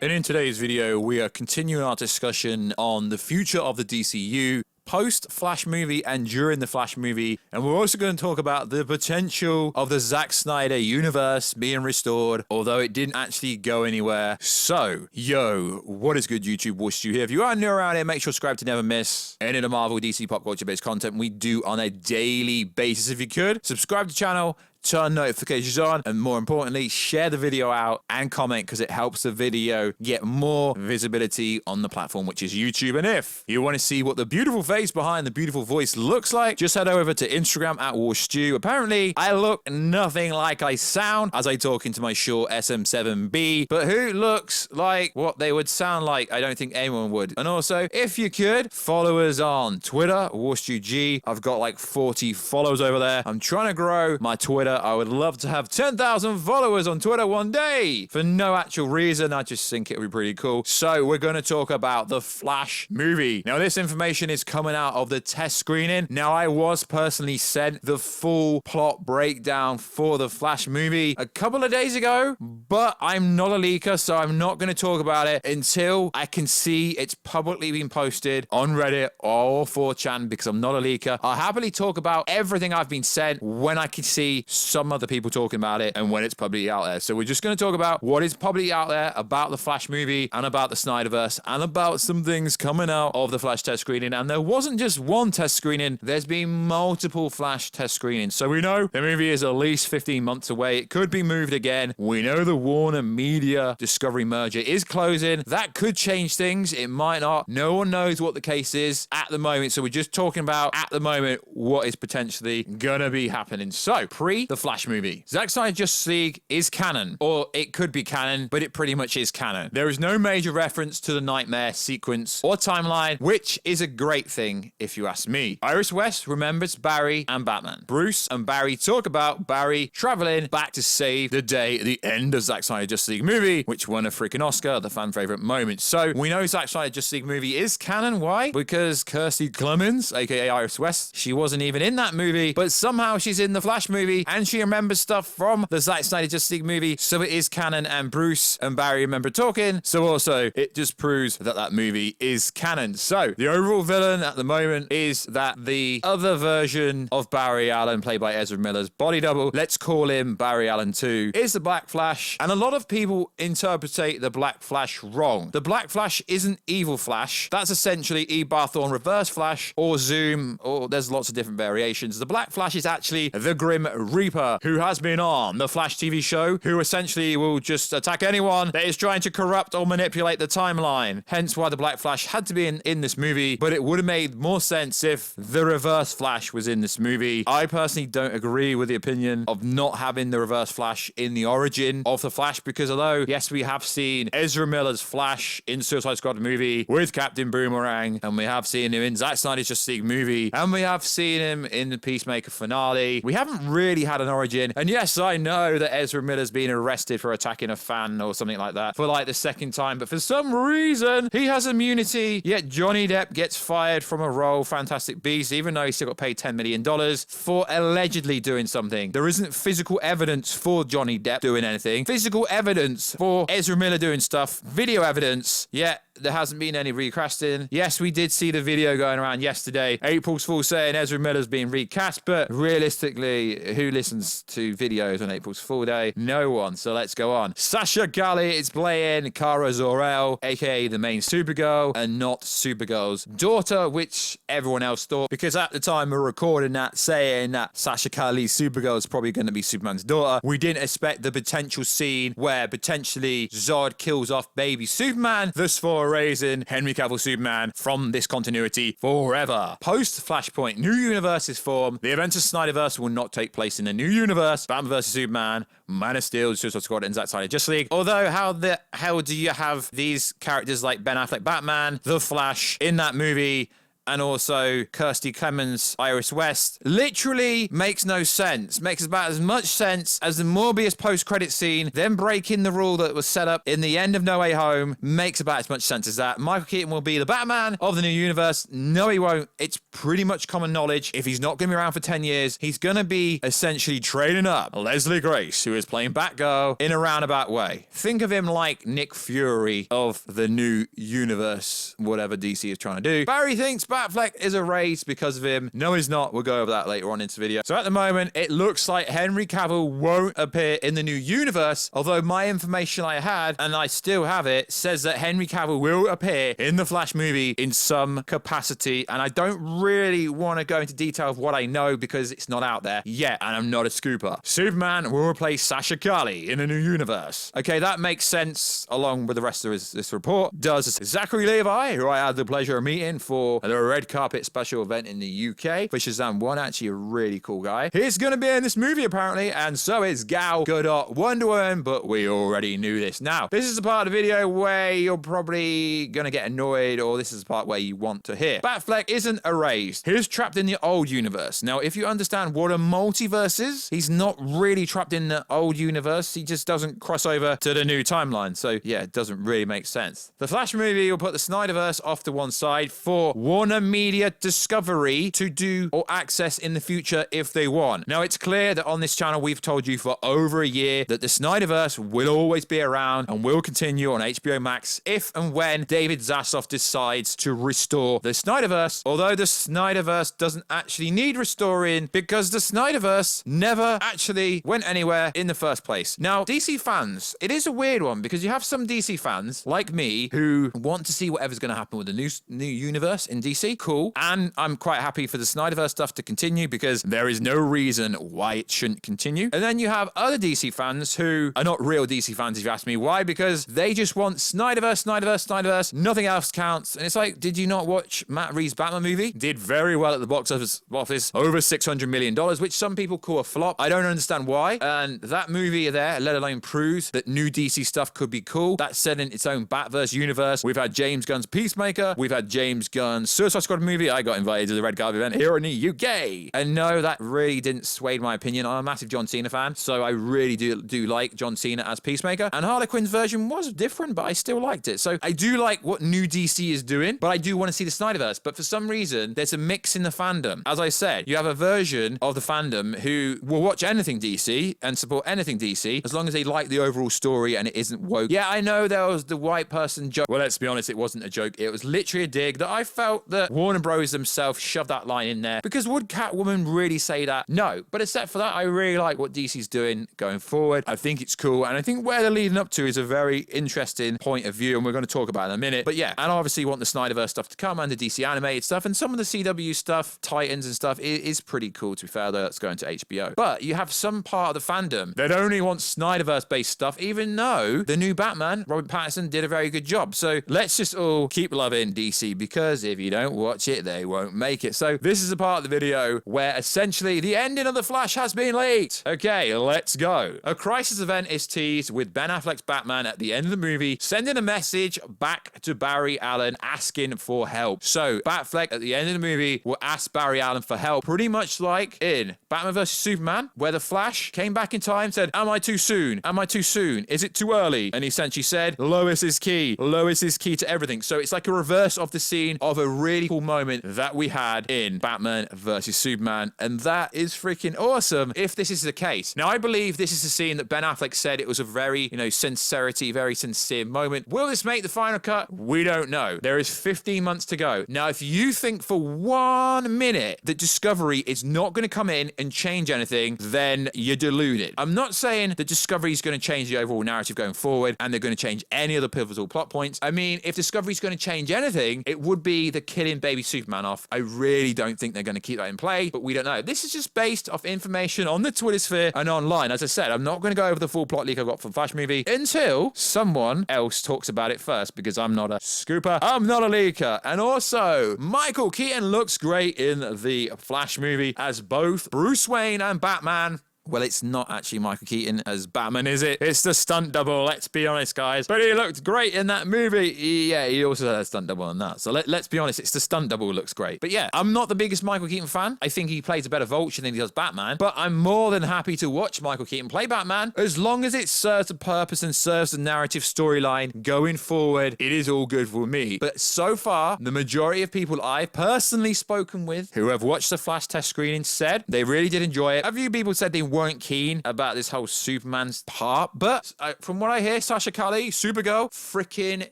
And in today's video, we are continuing our discussion on the future of the DCEU, post-Flash movie and during the Flash movie. And we're also going to talk about the potential of the Zack Snyder universe being restored, although it didn't actually go anywhere. So, yo, what is good, YouTube? Warstu here. If you are new around here, make sure to subscribe to never miss any of the Marvel, DC, pop culture-based content we do on a daily basis. If you could, subscribe to the channel, turn notifications on, and more importantly, share the video out and comment because it helps the video get more visibility on the platform, which is YouTube. And if you want to see what the beautiful face behind the beautiful voice looks like, just head over to Instagram at Warstu. Apparently, I look nothing like I sound as I talk into my Shure SM7B, but who looks like what they would sound like? I don't think anyone would. And also, if you could, follow us on Twitter, WarstuG. I've got like 40 followers over there. I'm trying to grow my Twitter. I would love to have 10,000 followers on Twitter one day for no actual reason. I just think it would be pretty cool. So we're going to talk about the Flash movie. Now, this information is coming out of the test screening. Now, I was personally sent the full plot breakdown for the Flash movie a couple of days ago, but I'm not a leaker, so I'm not going to talk about it until I can see it's publicly been posted on Reddit or 4chan, because I'm not a leaker. I'll happily talk about everything I've been sent when I can see some other people talking about it and when it's publicly out there. So we're just going to talk about what is publicly out there about the Flash movie and about the SnyderVerse and about some things coming out of the Flash test screening. And there wasn't just one test screening, there's been multiple Flash test screenings. So we know the movie is at least 15 months away. It could be moved again. We know the Warner Media Discovery merger is closing. That could change things. It might not. No one knows what the case is at the moment. So we're just talking about at the moment what is potentially gonna be happening. So pre the Flash movie, Zack Snyder Justice League is canon, or it could be canon, but it pretty much is canon. There is no major reference to the Nightmare sequence or timeline, which is a great thing if you ask me. Iris West remembers Barry and Batman. Bruce and Barry talk about Barry traveling back to save the day at the end of Zack Snyder Justice League movie, which won a freaking Oscar, the fan favorite moment. So we know Zack Snyder Justice League movie is canon. Why? Because Kirstie Clemons, aka Iris West, she wasn't even in that movie, but somehow she's in the Flash movie and she remembers stuff from the Zack Snyder Justice League movie, so it is canon. And Bruce and Barry remember talking, so also it just proves that that movie is canon. So the overall villain at the moment is that the other version of Barry Allen, played by Ezra Miller's body double, let's call him Barry Allen 2, is the Black Flash. And a lot of people interpretate the Black Flash wrong. The Black Flash isn't Evil Flash. That's essentially E. Barthorne Reverse Flash or Zoom, or there's lots of different variations. The Black Flash is actually the Grim Reaper, who has been on the Flash TV show, who essentially will just attack anyone that is trying to corrupt or manipulate the timeline. Hence why the Black Flash had to be in this movie, but it would have made more sense if the Reverse Flash was in this movie. I personally don't agree with the opinion of not having the Reverse Flash in the origin of the Flash, because although, yes, we have seen Ezra Miller's Flash in Suicide Squad movie with Captain Boomerang, and we have seen him in Zack Snyder's Justice League movie, and we have seen him in the Peacemaker finale, we haven't really had an origin. And yes, I know that Ezra Miller's been arrested for attacking a fan or something like that for like the second time, but for some reason he has immunity, yet Johnny Depp gets fired from a role, Fantastic Beasts, even though he still got paid $10 million for allegedly doing something. There isn't physical evidence for Johnny Depp doing anything, physical evidence for Ezra Miller doing stuff, video evidence, yet there hasn't been any recasting. Yes, we did see the video going around yesterday, April's Fool saying Ezra Miller's being recast, but realistically, who listens to videos on April's Fool Day? No one. So let's go on. Sasha Galley is playing Kara Zor-El, aka the main Supergirl, and not Supergirl's daughter, which everyone else thought, because at the time we're recording that, saying that Sasha Galley's Supergirl is probably going to be Superman's daughter, we didn't expect the potential scene where potentially Zod kills off baby Superman, thus for erasing Henry Cavill Superman from this continuity forever. Post Flashpoint, new universe is formed. The events of SnyderVerse will not take place in the new universe. Batman vs Superman, Man of Steel, Suicide Squad, and Zack Snyder Justice League. Although, how the hell do you have these characters like Ben Affleck Batman, The Flash in that movie, and also Kirsty Clemens, Iris West, literally makes no sense. Makes about as much sense as the Morbius post-credit scene, then breaking the rule that was set up in the end of No Way Home makes about as much sense as that. Michael Keaton will be the Batman of the new universe. No, he won't. It's pretty much common knowledge. If he's not going to be around for 10 years, he's going to be essentially training up Leslie Grace, who is playing Batgirl, in a roundabout way. Think of him like Nick Fury of the new universe, whatever DC is trying to do. Barry thinks Batfleck is erased because of him. No, he's not. We'll go over that later on in this video. So at the moment, it looks like Henry Cavill won't appear in the new universe, although my information I had, and I still have it, says that Henry Cavill will appear in the Flash movie in some capacity, and I don't really want to go into detail of what I know because it's not out there yet, and I'm not a scooper. Superman will replace Sasha Calle in a new universe. Okay, that makes sense along with the rest of this report. Does Zachary Levi, who I had the pleasure of meeting for the red carpet special event in the UK for Shazam 1, actually a really cool guy. He's going to be in this movie apparently, and so is Gal Gadot, Wonder Woman, but we already knew this. Now, this is the part of the video where you're probably going to get annoyed, or this is the part where you want to hear. Batfleck isn't erased. He's trapped in the old universe. Now, if you understand what a multiverse is, he's not really trapped in the old universe. He just doesn't cross over to the new timeline. So, yeah, it doesn't really make sense. The Flash movie will put the SnyderVerse off to one side for Warner Media Discovery to do or access in the future if they want. Now, it's clear that on this channel, we've told you for over a year that the SnyderVerse will always be around and will continue on HBO Max if and when David Zaslav decides to restore the SnyderVerse, although the SnyderVerse doesn't actually need restoring because the SnyderVerse never actually went anywhere in the first place. Now, DC fans, it is a weird one because you have some DC fans like me who want to see whatever's going to happen with the new universe in DC. Cool. And I'm quite happy for the SnyderVerse stuff to continue because there is no reason why it shouldn't continue. And then you have other DC fans who are not real DC fans, if you ask me. Why? Because they just want SnyderVerse, SnyderVerse, SnyderVerse. Nothing else counts. And it's like, did you not watch Matt Reeves' Batman movie? Did very well at the box office, over $600 million, which some people call a flop. I don't understand why. And that movie there, let alone proves that new DC stuff could be cool. That's set in its own Batverse universe. We've had James Gunn's Peacemaker. We've had James Gunn's Suicide Squad movie. I got invited to the red carpet event here in the UK. And no, that really didn't sway my opinion. I'm a massive John Cena fan, so I really do like John Cena as Peacemaker. And Harley Quinn's version was different, but I still liked it. So I do like what new DC is doing, but I do want to see the SnyderVerse. But for some reason, there's a mix in the fandom. As I said, you have a version of the fandom who will watch anything DC and support anything DC as long as they like the overall story and it isn't woke. Yeah, I know there was the white person joke. Well, let's be honest, it wasn't a joke. It was literally a dig that I felt that Warner Bros. Themselves shoved that line in there. Because would Catwoman really say that? No. But except for that, I really like what DC's doing going forward. I think it's cool. And I think where they're leading up to is a very interesting point of view. And we're going to talk about it in a minute. But yeah, and I obviously want the SnyderVerse stuff to come and the DC animated stuff. And some of the CW stuff, Titans and stuff, is pretty cool, to be fair, though. That's going to HBO. But you have some part of the fandom that only wants SnyderVerse-based stuff, even though the new Batman, Robert Pattinson, did a very good job. So let's just all keep loving DC, because if you don't watch it, they won't make it. So this is a part of the video where essentially the ending of The Flash has been leaked. Okay, let's go. A crisis event is teased with Ben Affleck's Batman at the end of the movie, sending a message back to Barry Allen asking for help. So Batfleck at the end of the movie will ask Barry Allen for help, pretty much like in Batman vs. Superman, where the Flash came back in time, said, am I too soon? Am I too soon? Is it too early? And he essentially said, Lois is key. Lois is key to everything. So it's like a reverse of the scene of a really cool moment that we had in Batman vs. Superman. And that is freaking awesome if this is the case. Now, I believe this is a scene that Ben Affleck said it was a very, sincerity, very sincere moment. Will this make the final cut? We don't know. There is 15 months to go. Now, if you think for 1 minute that Discovery is not going to come in and change anything, then you're deluded. I'm not saying that Discovery is going to change the overall narrative going forward and they're going to change any other pivotal plot points. I mean, if Discovery is going to change anything, it would be the killing baby Superman off. I really don't think they're going to keep that in play, but we don't know. This is just based off information on the Twitter sphere and online. As I said, I'm not going to go over the full plot leak I got from Flash movie until someone else talks about it first, because I'm not a scooper. I'm not a leaker. And also, Michael Keaton looks great in the Flash movie as both Bruce Wayne and Batman. Well, it's not actually Michael Keaton as Batman, is it? It's the stunt double, let's be honest, guys. But he looked great in that movie. Yeah, he also had a stunt double on that. So let's be honest, it's the stunt double who looks great. But yeah, I'm not the biggest Michael Keaton fan. I think he plays a better Vulture than he does Batman. But I'm more than happy to watch Michael Keaton play Batman as long as it serves a purpose and serves the narrative storyline going forward. It is all good for me. But so far, the majority of people I've personally spoken with who have watched the Flash test screening said they really did enjoy it. A few people said they weren't keen about this whole Superman's part, but from what I hear, Sasha Calle, Supergirl, freaking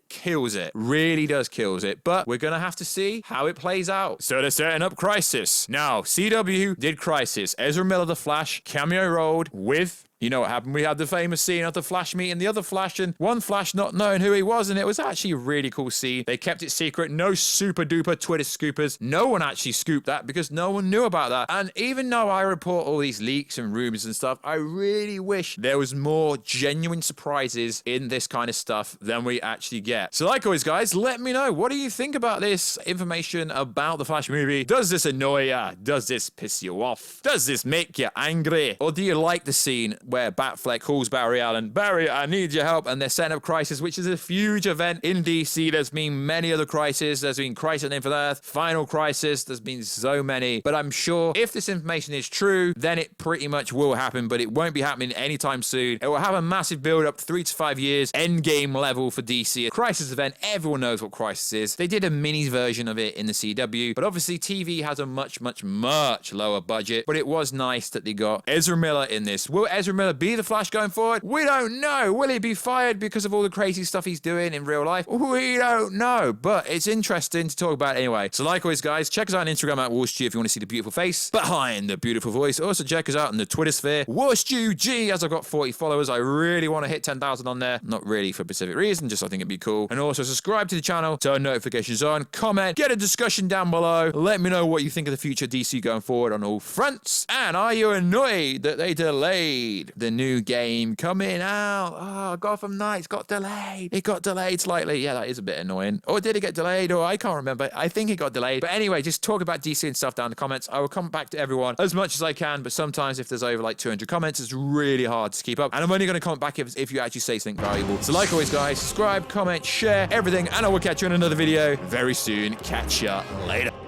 kills it. Really does kills it. But we're gonna have to see how it plays out. So they're setting up Crisis. Now, CW did Crisis. Ezra Miller, the Flash, cameo rolled with... You know what happened? We had the famous scene of the Flash meeting the other Flash and one Flash not knowing who he was, and it was actually a really cool scene. They kept it secret. No super duper Twitter scoopers. No one actually scooped that because no one knew about that. And even though I report all these leaks and rumors and stuff, I really wish there was more genuine surprises in this kind of stuff than we actually get. So like always, guys, let me know. What do you think about this information about the Flash movie? Does this annoy you? Does this piss you off? Does this make you angry? Or do you like the scene where Batfleck calls Barry Allen, Barry, I need your help, and they're setting up Crisis, which is a huge event in DC. There's been many other crises. There's been Crisis on Infinite Earth, Final Crisis. There's been so many, but I'm sure if this information is true, then it pretty much will happen, but it won't be happening anytime soon. It will have a massive build-up, 3 to 5 years, endgame level for DC. Crisis event, everyone knows what Crisis is. They did a mini version of it in the CW, but obviously TV has a much lower budget, but it was nice that they got Ezra Miller in this. Will Ezra Miller be the Flash going forward? We don't know. Will he be fired because of all the crazy stuff he's doing in real life? We don't know, but it's interesting to talk about anyway. So like always, guys, check us out on Instagram at Warstu if you want to see the beautiful face behind the beautiful voice. Also check us out on the Twitter sphere, WarstuG, as I've got 40 followers. I really want to hit 10,000 on there. Not really for a specific reason, just I think it'd be cool. And also subscribe to the channel, turn notifications on, comment, get a discussion down below. Let me know what you think of the future DC going forward on all fronts. And are you annoyed that they delayed the new game coming out? Oh, Gotham Knights got delayed. It got delayed slightly. Yeah, that is a bit annoying. Or did it get delayed? Or I can't remember. I think it got delayed. But anyway, just talk about DC and stuff down in the comments. I will come back to everyone as much as I can, but sometimes if there's over like 200 comments, it's really hard to keep up. And I'm only going to comment back if you actually say something valuable. So like always, guys, subscribe, comment, share, everything, and I will catch you in another video very soon. Catch ya later.